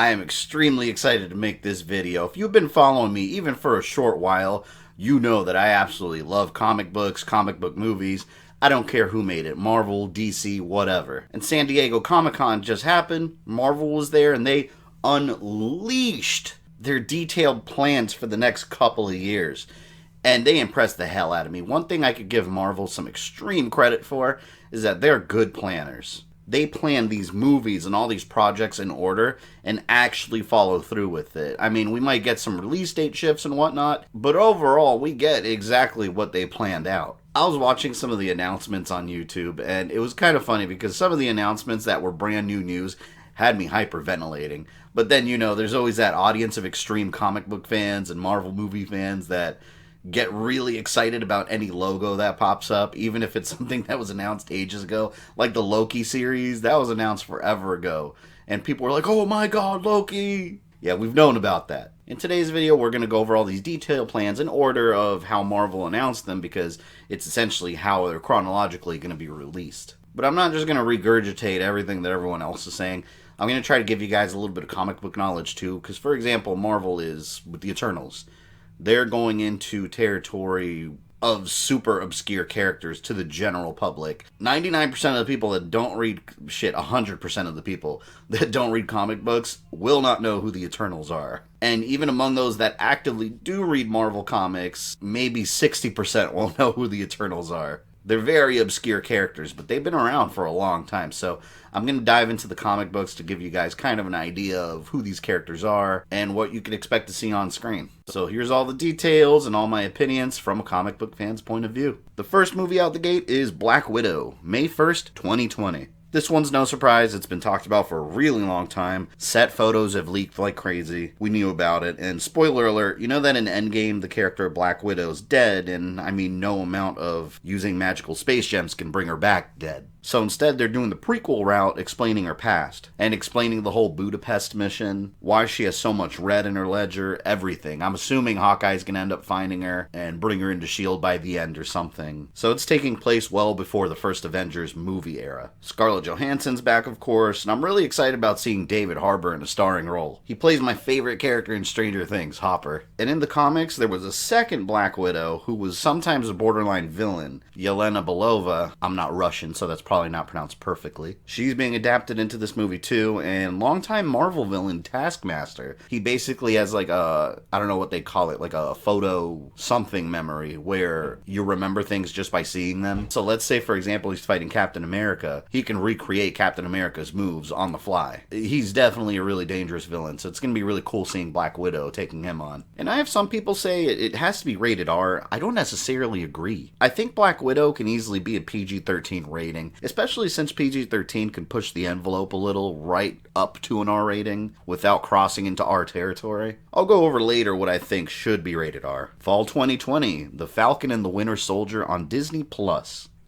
I am extremely excited to make this video. If you've been following me even for a short while, you know that I absolutely love comic books, comic book movies. I don't care who made it, Marvel, DC, whatever. And San Diego Comic-Con just happened, Marvel was there, and they unleashed their detailed plans for the next couple of years. And they impressed the hell out of me. One thing I could give Marvel some extreme credit for is that they're good planners. They plan these movies and all these projects in order and actually follow through with it. I mean, we might get some release date shifts and whatnot, but overall, we get exactly what they planned out. I was watching some of the announcements on YouTube, and it was kind of funny because some of the announcements that were brand new news had me hyperventilating. But then, there's always that audience of extreme comic book fans and Marvel movie fans that get really excited about any logo that pops up, even if it's something that was announced ages ago. Like the Loki series, that was announced forever ago. And people were like, oh my god, Loki! Yeah, we've known about that. In today's video, we're going to go over all these detailed plans in order of how Marvel announced them, because it's essentially how they're chronologically going to be released. But I'm not just going to regurgitate everything that everyone else is saying. I'm going to try to give you guys a little bit of comic book knowledge too, because for example, Marvel is with the Eternals. They're going into territory of super obscure characters to the general public. 99% of the people that don't read 100% of the people that don't read comic books will not know who the Eternals are. And even among those that actively do read Marvel comics, maybe 60% won't know who the Eternals are. They're very obscure characters, but they've been around for a long time, so I'm going to dive into the comic books to give you guys kind of an idea of who these characters are and what you can expect to see on screen. So here's all the details and all my opinions from a comic book fan's point of view. The first movie out the gate is Black Widow, May 1st, 2020. This one's no surprise, it's been talked about for a really long time. Set photos have leaked like crazy. We knew about it, and spoiler alert, you know that in Endgame the character Black Widow's dead, and I mean no amount of using magical space gems can bring her back dead. So instead they're doing the prequel route, explaining her past, and explaining the whole Budapest mission, why she has so much red in her ledger, everything. I'm assuming Hawkeye's gonna end up finding her and bring her into S.H.I.E.L.D. by the end or something. So it's taking place well before the first Avengers movie era. Scarlett Johansson's back, of course, and I'm really excited about seeing David Harbour in a starring role. He plays my favorite character in Stranger Things, Hopper. And in the comics, there was a second Black Widow who was sometimes a borderline villain, Yelena Belova. I'm not Russian, so that's probably not pronounced perfectly. She's being adapted into this movie too, and longtime Marvel villain Taskmaster. He basically has like a, I don't know what they call it, like a photo something memory where you remember things just by seeing them. So let's say, for example, he's fighting Captain America. He can recreate Captain America's moves on the fly. He's definitely a really dangerous villain, so it's going to be really cool seeing Black Widow taking him on. And I have some people say it has to be rated R. I don't necessarily agree. I think Black Widow can easily be a PG-13 rating, especially since PG-13 can push the envelope a little right up to an R rating without crossing into R territory. I'll go over later what I think should be rated R. Fall 2020, The Falcon and the Winter Soldier on Disney+.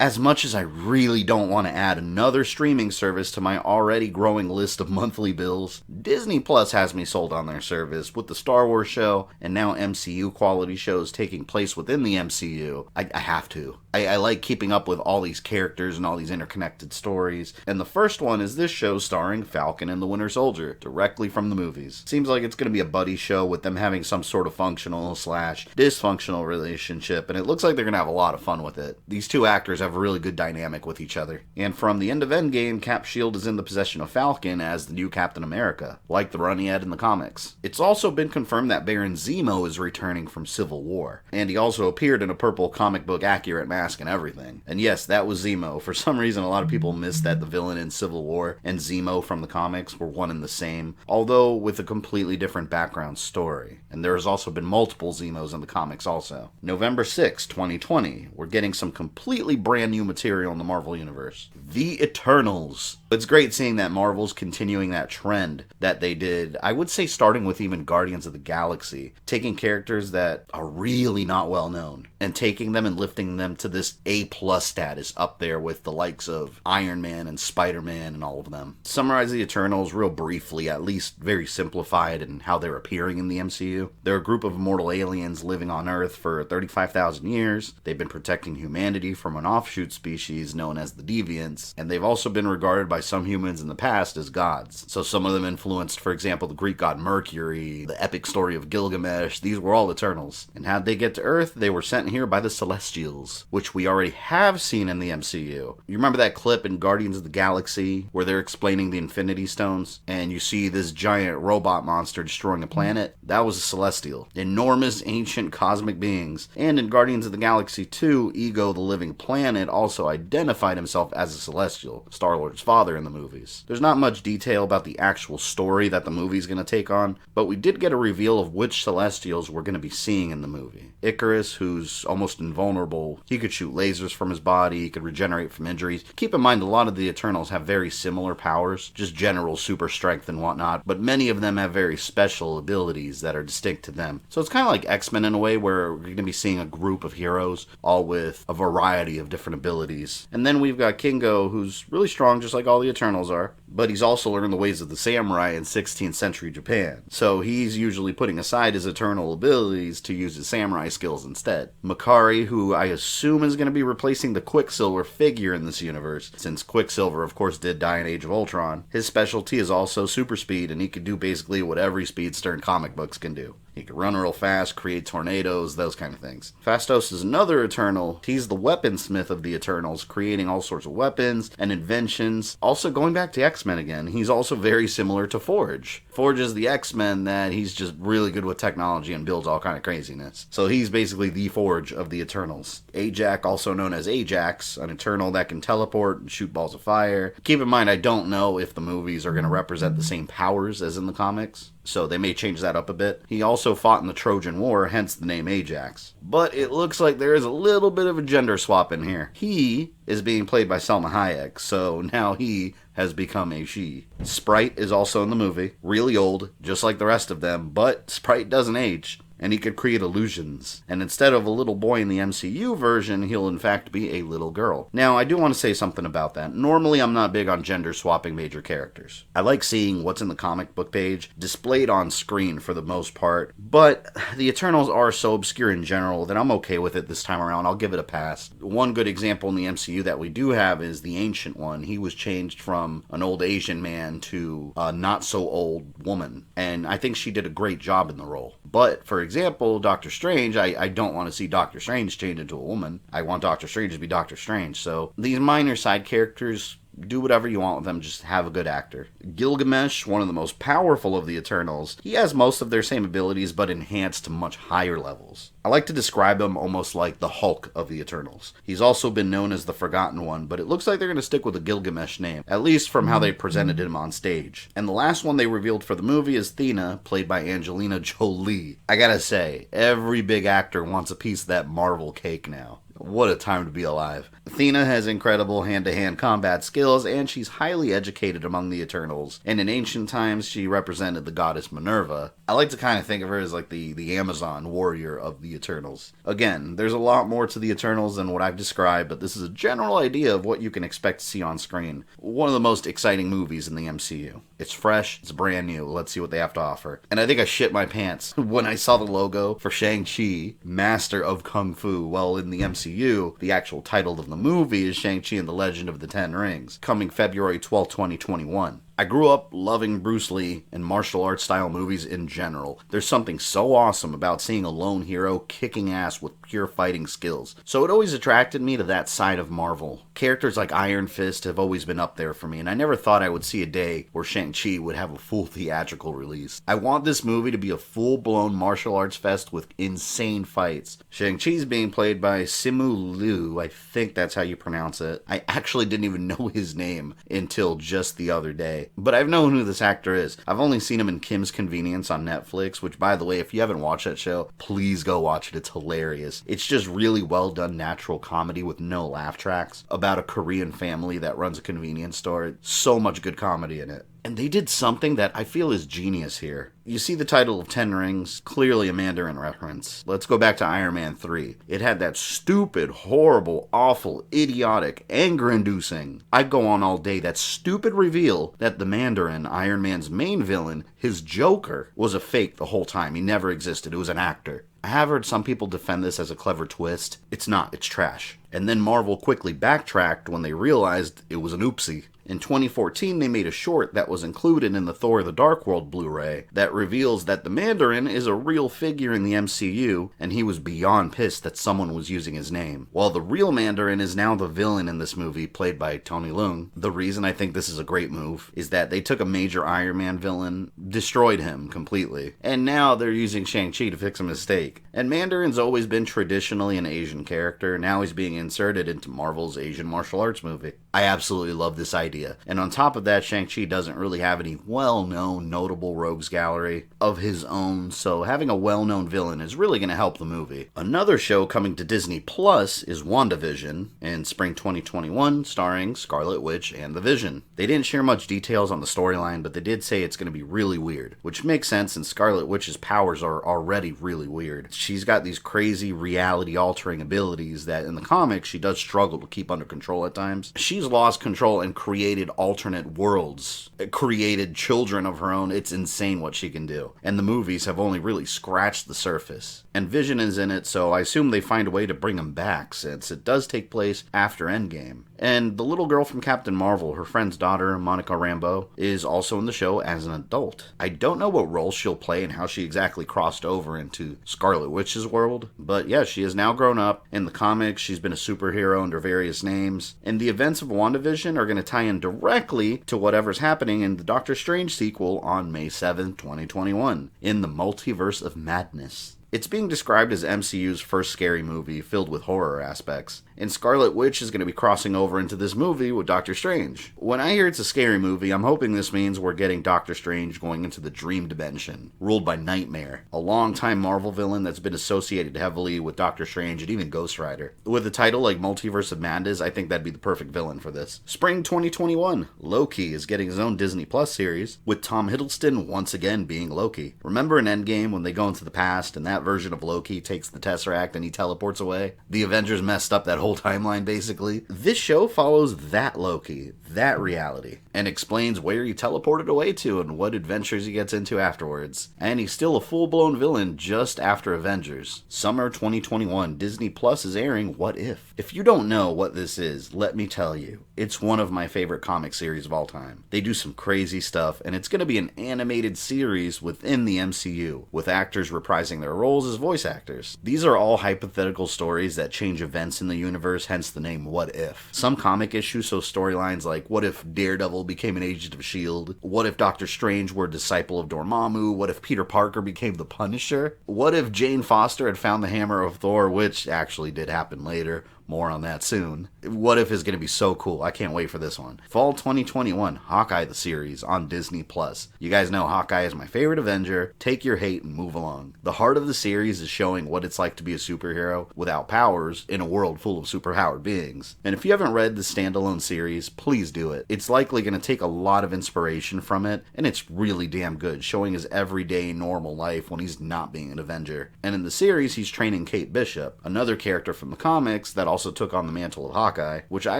As much as I really don't want to add another streaming service to my already growing list of monthly bills, Disney Plus has me sold on their service with the Star Wars show and now MCU quality shows taking place within the MCU. I have to. I like keeping up with all these characters and all these interconnected stories, and the first one is this show starring Falcon and the Winter Soldier, directly from the movies. Seems like it's going to be a buddy show with them having some sort of functional / dysfunctional relationship, and it looks like they're going to have a lot of fun with it. These two actors have a really good dynamic with each other. And from the end of Endgame, Cap's shield is in the possession of Falcon as the new Captain America, like the run he had in the comics. It's also been confirmed that Baron Zemo is returning from Civil War, and he also appeared in a purple comic book accurate mask and everything. And yes, that was Zemo. For some reason, a lot of people missed that the villain in Civil War and Zemo from the comics were one and the same, although with a completely different background story. And there has also been multiple Zemos in the comics also. November 6, 2020, we're getting some completely brand new material in the Marvel Universe. The Eternals. It's great seeing that Marvel's continuing that trend that they did, I would say starting with even Guardians of the Galaxy, taking characters that are really not well known and taking them and lifting them to this A+ status up there with the likes of Iron Man and Spider-Man and all of them. Summarize the Eternals real briefly, at least very simplified in how they're appearing in the MCU. They're a group of immortal aliens living on Earth for 35,000 years. They've been protecting humanity from an offshoot species known as the Deviants, and they've also been regarded by by some humans in the past as gods. So some of them influenced, for example, the Greek god Mercury, the epic story of Gilgamesh. These were all Eternals. And how'd they get to Earth? They were sent here by the Celestials, which we already have seen in the MCU. You remember that clip in Guardians of the Galaxy where they're explaining the Infinity Stones? And you see this giant robot monster destroying a planet? That was a Celestial. Enormous, ancient, cosmic beings. And in Guardians of the Galaxy 2, Ego, the living planet, also identified himself as a Celestial, Star-Lord's father in the movies. There's not much detail about the actual story that the movie's going to take on, but we did get a reveal of which Celestials we're going to be seeing in the movie. Icarus, who's almost invulnerable. He could shoot lasers from his body, he could regenerate from injuries. Keep in mind, a lot of the Eternals have very similar powers, just general super strength and whatnot, but many of them have very special abilities that are distinct to them. So it's kind of like X-Men in a way, where we're going to be seeing a group of heroes, all with a variety of different abilities. And then we've got Kingo, who's really strong, just like all the Eternals are, but he's also learned the ways of the samurai in 16th century Japan. So he's usually putting aside his Eternal abilities to use his samurai skills instead. Makari, who I assume is going to be replacing the Quicksilver figure in this universe, since Quicksilver, of course, did die in Age of Ultron. His specialty is also super speed, and he can do basically what every speedster in comic books can do. He can run real fast, create tornadoes, those kind of things. Phastos is another Eternal. He's the weaponsmith of the Eternals, creating all sorts of weapons and inventions. Also, going back to X-Men again, he's also very similar to Forge. Forge is the X-Men that he's just really good with technology and builds all kind of craziness. So he's basically the Forge of the Eternals. Ajax, also known as Ajax, an Eternal that can teleport and shoot balls of fire. Keep in mind, I don't know if the movies are going to represent the same powers as in the comics, so they may change that up a bit. He also fought in the Trojan War, hence the name Ajax. But it looks like there is a little bit of a gender swap in here. He is being played by Salma Hayek, so now he has become a she. Sprite is also in the movie, really old, just like the rest of them, but Sprite doesn't age, and he could create illusions. And instead of a little boy in the MCU version, he'll in fact be a little girl. Now, I do want to say something about that. Normally, I'm not big on gender swapping major characters. I like seeing what's in the comic book page displayed on screen for the most part, but the Eternals are so obscure in general that I'm okay with it this time around. I'll give it a pass. One good example in the MCU that we do have is the Ancient One. He was changed from an old Asian man to a not-so-old woman, and I think she did a great job in the role. But, for example, Doctor Strange, I don't want to see Doctor Strange change into a woman. I want Doctor Strange to be Doctor Strange. So these minor side characters, do whatever you want with them, just have a good actor. Gilgamesh, one of the most powerful of the Eternals, he has most of their same abilities, but enhanced to much higher levels. I like to describe him almost like the Hulk of the Eternals. He's also been known as the Forgotten One, but it looks like they're going to stick with the Gilgamesh name, at least from how they presented him on stage. And the last one they revealed for the movie is Thena, played by Angelina Jolie. I gotta say, every big actor wants a piece of that Marvel cake now. What a time to be alive. Athena has incredible hand-to-hand combat skills, and she's highly educated among the Eternals. And in ancient times, she represented the goddess Minerva. I like to kind of think of her as like the Amazon warrior of the Eternals. Again, there's a lot more to the Eternals than what I've described, but this is a general idea of what you can expect to see on screen. One of the most exciting movies in the MCU. It's fresh, it's brand new, let's see what they have to offer. And I think I shit my pants when I saw the logo for Shang-Chi, Master of Kung Fu. Well, in the MCU, the actual title of the movie is Shang-Chi and the Legend of the Ten Rings, coming February 12, 2021. I grew up loving Bruce Lee and martial arts style movies in general. There's something so awesome about seeing a lone hero kicking ass with pure fighting skills. So it always attracted me to that side of Marvel. Characters like Iron Fist have always been up there for me, and I never thought I would see a day where Shang-Chi would have a full theatrical release. I want this movie to be a full-blown martial arts fest with insane fights. Shang-Chi's being played by Simu Liu, I think that's how you pronounce it. I actually didn't even know his name until just the other day. But I've known who this actor is. I've only seen him in Kim's Convenience on Netflix, which, by the way, if you haven't watched that show, please go watch it. It's hilarious. It's just really well done natural comedy with no laugh tracks about a Korean family that runs a convenience store. So much good comedy in it. And they did something that I feel is genius here. You see the title of Ten Rings, clearly a Mandarin reference. Let's go back to Iron Man 3. It had that stupid, horrible, awful, idiotic, anger-inducing, I'd go on all day, that stupid reveal that the Mandarin, Iron Man's main villain, his Joker, was a fake the whole time. He never existed. It was an actor. I have heard some people defend this as a clever twist. It's not. It's trash. And then Marvel quickly backtracked when they realized it was an oopsie. In 2014, they made a short that was included in the Thor the Dark World Blu-ray that reveals that the Mandarin is a real figure in the MCU, and he was beyond pissed that someone was using his name. While the real Mandarin is now the villain in this movie, played by Tony Leung. The reason I think this is a great move is that they took a major Iron Man villain, destroyed him completely, and now they're using Shang-Chi to fix a mistake. And Mandarin's always been traditionally an Asian character, now he's being inserted into Marvel's Asian martial arts movie. I absolutely love this idea. And on top of that, Shang-Chi doesn't really have any well-known, notable rogues gallery of his own, so having a well-known villain is really going to help the movie. Another show coming to Disney Plus is Wanda Vision in spring 2021, starring Scarlet Witch and the Vision. They didn't share much details on the storyline, but they did say it's going to be really weird, which makes sense since Scarlet Witch's powers are already really weird. She's got these crazy reality-altering abilities that in the comics she does struggle to keep under control at times. She's lost control and created alternate worlds, created children of her own. It's insane what she can do. And the movies have only really scratched the surface. And Vision is in it, so I assume they find a way to bring him back, since it does take place after Endgame. And the little girl from Captain Marvel, her friend's daughter, Monica Rambeau, is also in the show as an adult. I don't know what role she'll play and how she exactly crossed over into Scarlet Witch's world, but yeah, she is now grown up. In the comics, she's been a superhero under various names, and the events of WandaVision are going to tie in directly to whatever's happening in the Doctor Strange sequel on May 7th, 2021, in the Multiverse of Madness. It's being described as MCU's first scary movie filled with horror aspects, and Scarlet Witch is going to be crossing over into this movie with Doctor Strange. When I hear it's a scary movie, I'm hoping this means we're getting Doctor Strange going into the dream dimension, ruled by Nightmare, a long-time Marvel villain that's been associated heavily with Doctor Strange and even Ghost Rider. With a title like Multiverse of Madness, I think that'd be the perfect villain for this. Spring 2021, Loki is getting his own Disney Plus series, with Tom Hiddleston once again being Loki. Remember in Endgame when they go into the past and that version of Loki takes the Tesseract and he teleports away? The Avengers messed up that whole timeline, basically. This show follows that Loki, that reality, and explains where he teleported away to and what adventures he gets into afterwards. And he's still a full-blown villain just after Avengers. Summer 2021, Disney Plus is airing What If? If you don't know what this is, let me tell you. It's one of my favorite comic series of all time. They do some crazy stuff, and it's going to be an animated series within the MCU, with actors reprising their roles as voice actors. These are all hypothetical stories that change events in the universe, hence the name What If. Some comic issues show storylines like, what if Daredevil became an agent of S.H.I.E.L.D.? What if Doctor Strange were a disciple of Dormammu? What if Peter Parker became the Punisher? What if Jane Foster had found the hammer of Thor, which actually did happen later? More on that soon. What If is going to be so cool. I can't wait for this one. Fall 2021, Hawkeye the series on Disney Plus. You guys know Hawkeye is my favorite Avenger. Take your hate and move along. The heart of the series is showing what it's like to be a superhero without powers in a world full of superpowered beings. And if you haven't read the standalone series, please do it. It's likely going to take a lot of inspiration from it, and it's really damn good, showing his everyday normal life when he's not being an Avenger. And in the series, he's training Kate Bishop, another character from the comics that also took on the mantle of Hawkeye, which I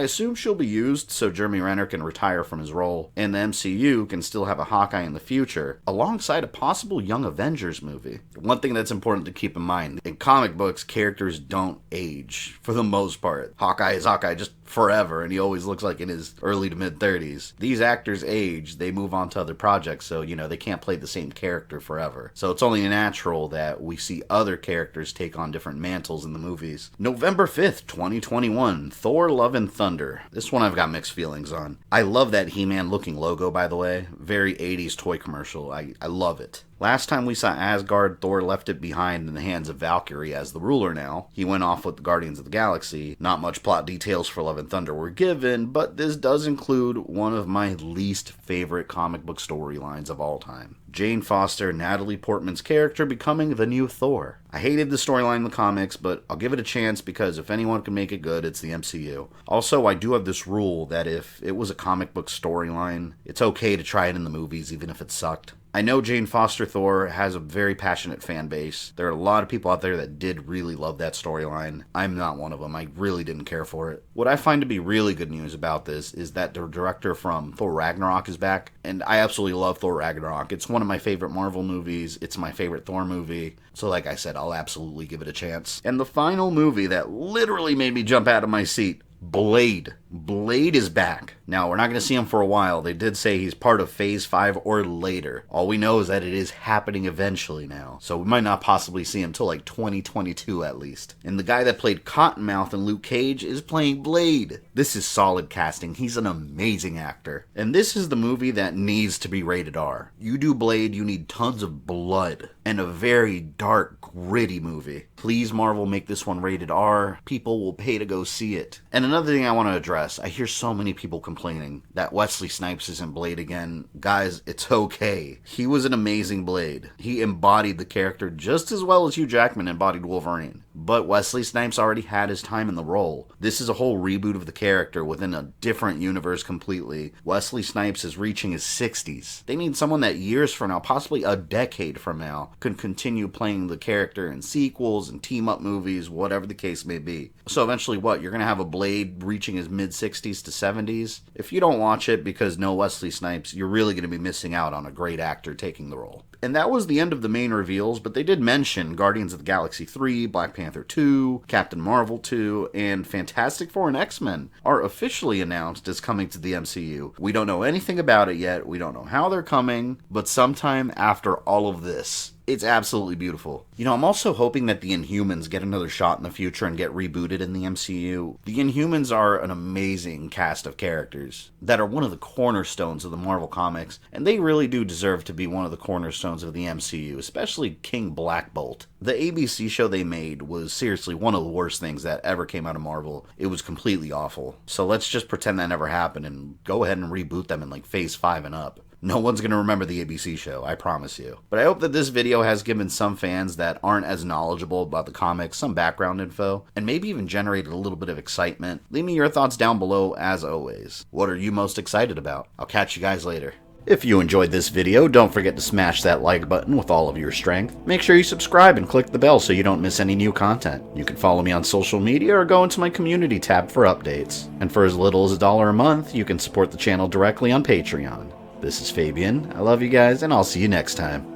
assume she'll be used so Jeremy Renner can retire from his role, and the MCU can still have a Hawkeye in the future, alongside a possible Young Avengers movie. One thing that's important to keep in mind, in comic books, characters don't age, for the most part. Hawkeye is Hawkeye just forever, and he always looks like in his early to mid-30s. These actors age, they move on to other projects, so, they can't play the same character forever. So it's only natural that we see other characters take on different mantles in the movies. November 5th, 2021, Thor Love and Thunder. This one I've got mixed feelings on. I love that He-Man looking logo, by the way. Very 80s toy commercial. I love it. Last time we saw Asgard, Thor left it behind in the hands of Valkyrie as the ruler now. He went off with the Guardians of the Galaxy. Not much plot details for Love and Thunder were given, but this does include one of my least favorite comic book storylines of all time. Jane Foster, Natalie Portman's character, becoming the new Thor. I hated the storyline in the comics, but I'll give it a chance because if anyone can make it good, it's the MCU. Also, I do have this rule that if it was a comic book storyline, it's okay to try it in the movies even if it sucked. I know Jane Foster Thor has a very passionate fan base. There are a lot of people out there that did really love that storyline. I'm not one of them. I really didn't care for it. What I find to be really good news about this is that the director from Thor Ragnarok is back, and I absolutely love Thor Ragnarok. It's one of my favorite Marvel movies. It's my favorite Thor movie. So like I said, I'll absolutely give it a chance. And the final movie that literally made me jump out of my seat, Blade. Blade is back. Now, we're not going to see him for a while. They did say he's part of Phase 5 or later. All we know is that it is happening eventually now. So we might not possibly see him till like 2022 at least. And the guy that played Cottonmouth in Luke Cage is playing Blade. This is solid casting. He's an amazing actor. And this is the movie that needs to be rated R. You do Blade, you need tons of blood and a very dark, gritty movie. Please, Marvel, make this one rated R. People will pay to go see it. And another thing I want to address, I hear so many people complaining that Wesley Snipes isn't Blade again. Guys, it's okay. He was an amazing Blade. He embodied the character just as well as Hugh Jackman embodied Wolverine. But Wesley Snipes already had his time in the role. This is a whole reboot of the character within a different universe completely. Wesley Snipes is reaching his 60s. They need someone that years from now, possibly a decade from now, could continue playing the character in sequels and team-up movies, whatever the case may be. So eventually what? You're going to have a Blade reaching his mid-60s to 70s? If you don't watch it because no Wesley Snipes, you're really going to be missing out on a great actor taking the role. And that was the end of the main reveals, but they did mention Guardians of the Galaxy 3, Black Panther 2, Captain Marvel 2, and Fantastic Four and X-Men are officially announced as coming to the MCU. We don't know anything about it yet, we don't know how they're coming, but sometime after all of this. It's absolutely beautiful. You know, I'm also hoping that the Inhumans get another shot in the future and get rebooted in the MCU. The Inhumans are an amazing cast of characters that are one of the cornerstones of the Marvel Comics, and they really do deserve to be one of the cornerstones of the MCU, especially King Black Bolt. The ABC show they made was seriously one of the worst things that ever came out of Marvel. It was completely awful. So let's just pretend that never happened and go ahead and reboot them in like Phase 5 and up. No one's going to remember the ABC show, I promise you. But I hope that this video has given some fans that aren't as knowledgeable about the comics some background info, and maybe even generated a little bit of excitement. Leave me your thoughts down below as always. What are you most excited about? I'll catch you guys later. If you enjoyed this video, don't forget to smash that like button with all of your strength. Make sure you subscribe and click the bell so you don't miss any new content. You can follow me on social media or go into my community tab for updates. And for as little as $1 a month, you can support the channel directly on Patreon. This is Fabian, I love you guys, and I'll see you next time.